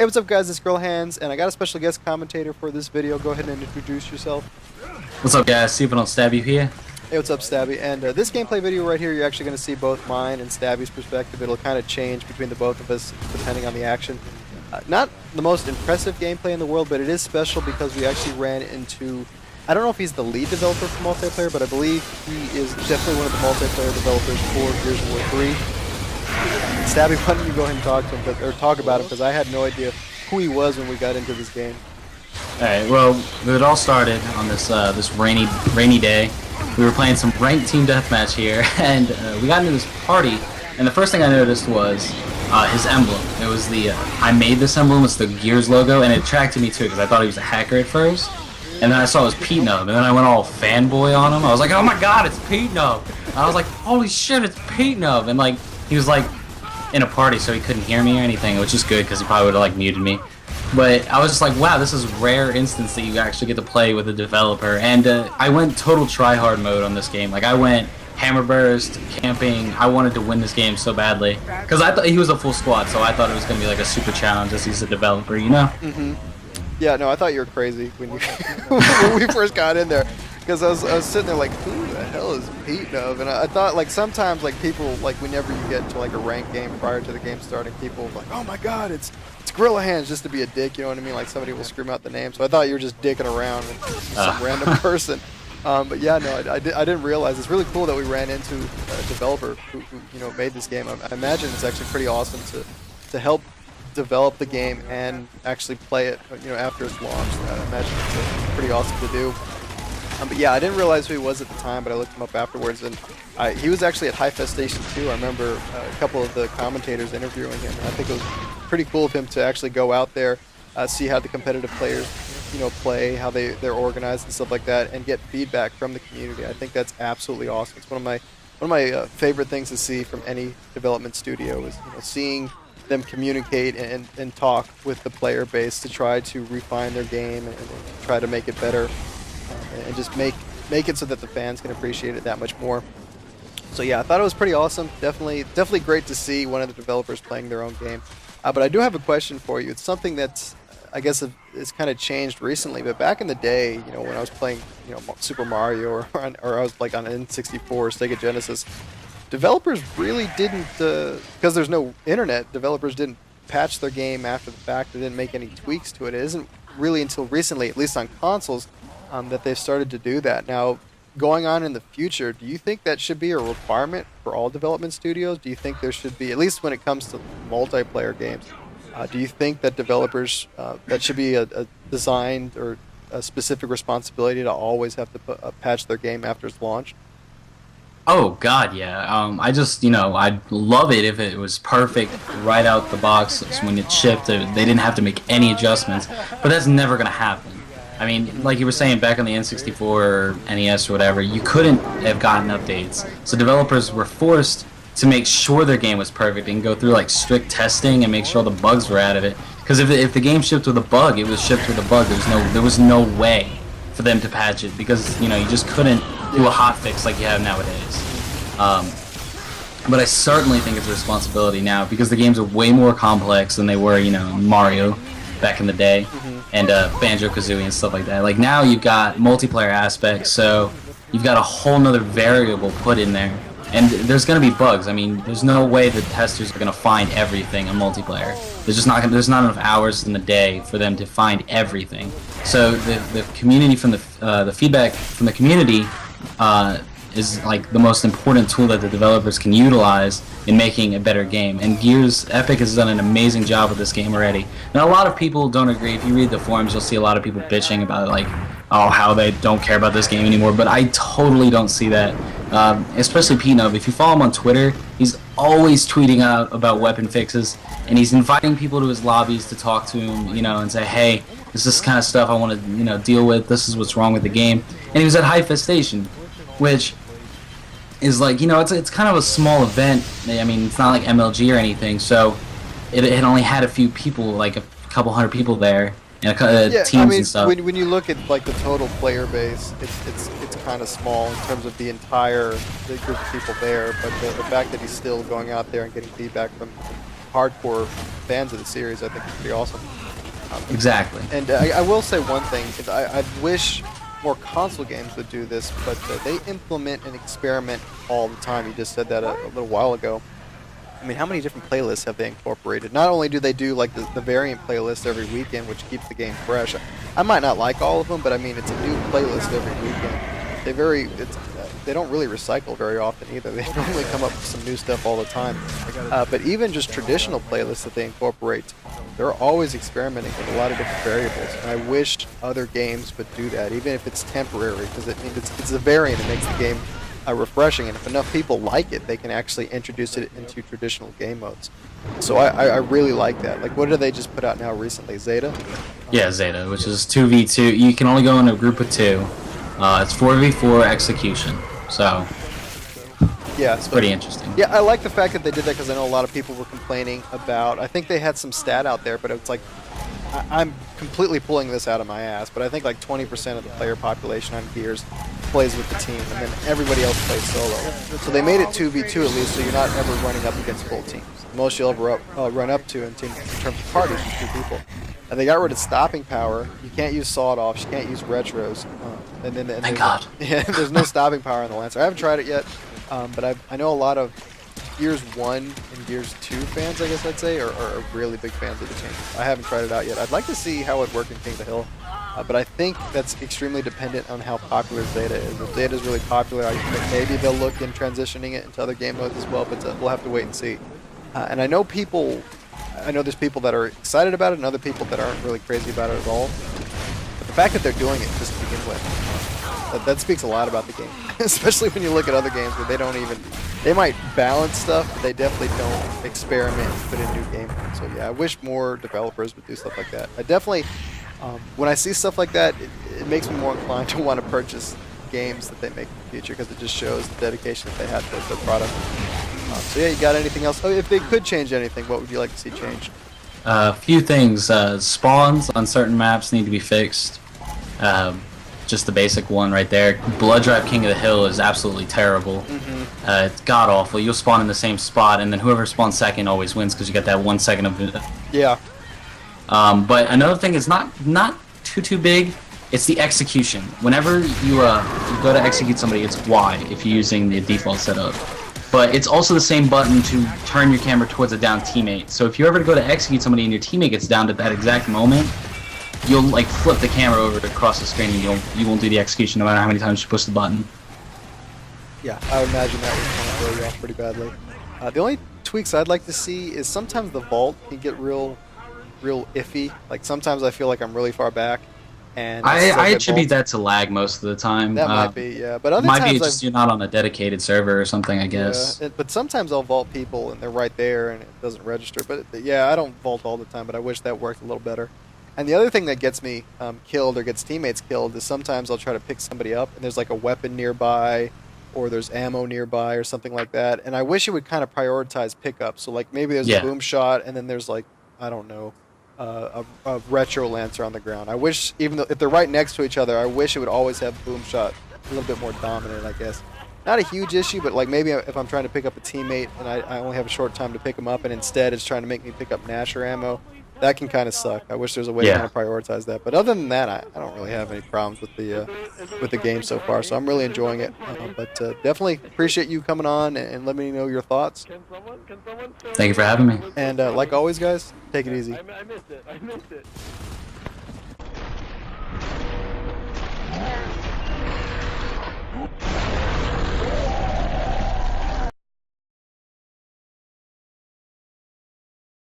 Hey, what's up, guys? It's Girl Hands, and I got a special guest commentator for this video. Go ahead and introduce yourself. What's up, guys? See if I don't stab you here. Hey, what's up, Stabby? And this gameplay video right here, you're actually going to see both mine and Stabby's perspective. It'll kind of change between the both of us depending on the action. Not the most impressive gameplay in the world, but it is special because we actually ran into... I don't know if he's the lead developer for multiplayer, but I believe he is definitely one of the multiplayer developers for Gears of War 3. Stabby, why don't you go ahead and talk to him, or talk about him, because I had no idea who he was when we got into this game. Alright, well, it all started on this this rainy day. We were playing some ranked team deathmatch here, and we got into this party, and the first thing I noticed was his emblem. It was the, I made this emblem, it's the Gears logo, and it attracted me too, because I thought he was a hacker at first. And then I saw it was Pete Nub, and then I went all fanboy on him. I was like, oh my god, it's Pete Nub! I was like, holy shit, it's Pete Nub! And like, he was like in a party, so he couldn't hear me or anything, which is good, because he probably would have like muted me. But I was just like, wow, this is a rare instance that you actually get to play with a developer. And I went total try-hard mode on this game. Like, I went hammer burst, camping. I wanted to win this game so badly. Because I thought he was a full squad, so I thought it was going to be like a super challenge as he's a developer, you know? Mm-hmm. Yeah, no, I thought you were crazy when you when we first got in there. Because I was sitting there like, who the hell is Pete Nub? And I thought, like, sometimes, like, people, like, whenever you get to, like, a ranked game prior to the game starting, people like, oh my god, it's Gorilla Hands, just to be a dick, you know what I mean? Like, somebody will scream out the name. So I thought you were just dicking around with some random person. But yeah, no, I didn't realize. It's really cool that we ran into a developer who you know, made this game. I imagine it's actually pretty awesome to help develop the game and actually play it, you know, after it's launched. I imagine it's pretty awesome to do. But yeah, I didn't realize who he was at the time, but I looked him up afterwards, and he was actually at Hi-Fest Station 2. I remember a couple of the commentators interviewing him, and I think it was pretty cool of him to actually go out there, see how the competitive players, you know, play, how they're organized and stuff like that, and get feedback from the community. I think that's absolutely awesome. It's one of my favorite things to see from any development studio is, you know, seeing them communicate and talk with the player base to try to refine their game and try to make it better. And just make it so that the fans can appreciate it that much more. So yeah, I thought it was pretty awesome. Definitely great to see one of the developers playing their own game. But I do have a question for you. It's something that's, I guess, it's kind of changed recently. But back in the day, you know, when I was playing, you know, Super Mario or I was like on an N64 or Sega Genesis, developers really didn't, because there's no internet, developers didn't patch their game after the fact. They didn't make any tweaks to it. It isn't really until recently, at least on consoles, that they've started to do that. Now, going on in the future, do you think that should be a requirement for all development studios? Do you think there should be, at least when it comes to multiplayer games, do you think that developers, that should be a designed or a specific responsibility to always have to patch their game after it's launched? Oh god, yeah. I just, you know, I'd love it if it was perfect right out the box. So when it shipped, they didn't have to make any adjustments. But that's never going to happen. I mean, like you were saying, back on the N64 or NES or whatever, you couldn't have gotten updates. So developers were forced to make sure their game was perfect and go through like strict testing and make sure all the bugs were out of it. Because if the game shipped with a bug, it was shipped with a bug. There was no way for them to patch it, because, you know, you just couldn't do a hotfix like you have nowadays. But I certainly think it's a responsibility now, because the games are way more complex than they were, you know, Mario back in the day, and Banjo-Kazooie and stuff like that. Like, now you've got multiplayer aspects, so you've got a whole nother variable put in there, and there's going to be bugs. I mean, there's no way that testers are going to find everything in multiplayer. There's not enough hours in the day for them to find everything. So the community from the feedback from the community is like the most important tool that the developers can utilize in making a better game. And Gears, Epic has done an amazing job with this game already. Now, a lot of people don't agree. If you read the forums, you'll see a lot of people bitching about, like, oh, how they don't care about this game anymore. But I totally don't see that. Especially Pete Nub. If you follow him on Twitter, he's always tweeting out about weapon fixes, and he's inviting people to his lobbies to talk to him, you know, and say, hey, this is kind of stuff I want to, you know, deal with. This is what's wrong with the game. And he was at Hi-Fest Station, which is like, you know, it's kind of a small event. I mean, it's not like MLG or anything, so it only had a few people, like a couple hundred people there, and teams I mean, and stuff. When you look at like the total player base, it's kind of small in terms of the group of people there. But the fact that he's still going out there and getting feedback from hardcore fans of the series, I think it's pretty awesome. Exactly. And I will say one thing, I wish more console games would do this, but they implement and experiment all the time. You just said that a little while ago. I mean, how many different playlists have they incorporated? Not only do they do like the variant playlist every weekend, which keeps the game fresh. I might not like all of them, but I mean, it's a new playlist every weekend. They don't really recycle very often either. They normally come up with some new stuff all the time. But even just traditional playlists that they incorporate, they're always experimenting with a lot of different variables. And I wish other games would do that, even if it's temporary, because it means it's a variant. It makes the game refreshing, and if enough people like it, they can actually introduce it into traditional game modes. So I really like that. Like, what did they just put out now recently? Zeta? Yeah, Zeta, which is 2v2. You can only go in a group of 2. It's 4v4 execution. So yeah, it's pretty interesting. Yeah, I like the fact that they did that, because I know a lot of people were complaining about. I think they had some stat out there, but it's like I'm completely pulling this out of my ass, but I think like 20% of the player population on Gears plays with the team, and then everybody else plays solo. So they made it 2v2 at least, so you're not ever running up against full teams. The most you'll ever run up to in terms of parties is 2 people. And they got rid of stopping power. You can't use sawed-offs. You can't use retros. Thank God. Yeah, there's no stopping power on the Lancer. I haven't tried it yet, but I know a lot of Gears 1 and Gears 2 fans, I guess I'd say, are really big fans of the changes. I haven't tried it out yet. I'd like to see how it worked in King of the Hill, but I think that's extremely dependent on how popular Zeta is. If Zeta is really popular, I think maybe they'll look in transitioning it into other game modes as well, but we'll have to wait and see. And I know there's people that are excited about it and other people that aren't really crazy about it at all. But the fact that they're doing it just to begin with, that speaks a lot about the game. Especially when you look at other games where they might balance stuff, but they definitely don't experiment and put in new game modes. So yeah, I wish more developers would do stuff like that. I definitely, when I see stuff like that, it makes me more inclined to want to purchase games that they make in the future, because it just shows the dedication that they had towards their product. So yeah, you got anything else? Oh, if they could change anything, what would you like to see changed? A few things. Spawns on certain maps need to be fixed. Just the basic one right there. Blood Drive King of the Hill is absolutely terrible. It's god awful. You'll spawn in the same spot, and then whoever spawns second always wins, because you get that 1 second of it. Yeah. But another thing is not too big. It's the execution. Whenever you go to execute somebody, it's Y if you're using the default setup. But it's also the same button to turn your camera towards a down teammate. So if you ever go to execute somebody and your teammate gets downed at that exact moment, you'll like flip the camera over across the screen, and you won't do the execution no matter how many times you push the button. Yeah, I would imagine that would kind of throw you off pretty badly. The only tweaks I'd like to see is sometimes the vault can get real iffy. Like sometimes I feel like I'm really far back. And I attribute that to lag most of the time. That might be, yeah. But other might times be just you're not on a dedicated server or something, I guess. Yeah, but sometimes I'll vault people and they're right there and it doesn't register. But yeah, I don't vault all the time, but I wish that worked a little better. And the other thing that gets me killed or gets teammates killed is sometimes I'll try to pick somebody up and there's like a weapon nearby, or there's ammo nearby or something like that. And I wish it would kind of prioritize pickup. So like maybe there's a boom shot and then there's like, I don't know, a retro Lancer on the ground. I wish, even though if they're right next to each other, I wish it would always have boom shot a little bit more dominant, I guess. Not a huge issue, but like maybe if I'm trying to pick up a teammate and I only have a short time to pick them up, and instead it's trying to make me pick up Nasher ammo, that can kind of suck. I wish there was a way to kind of prioritize that. But other than that, I don't really have any problems with the game so far. So I'm really enjoying it. But definitely appreciate you coming on and letting me know your thoughts. Thank you for having me. And like always, guys, take it easy. I missed it.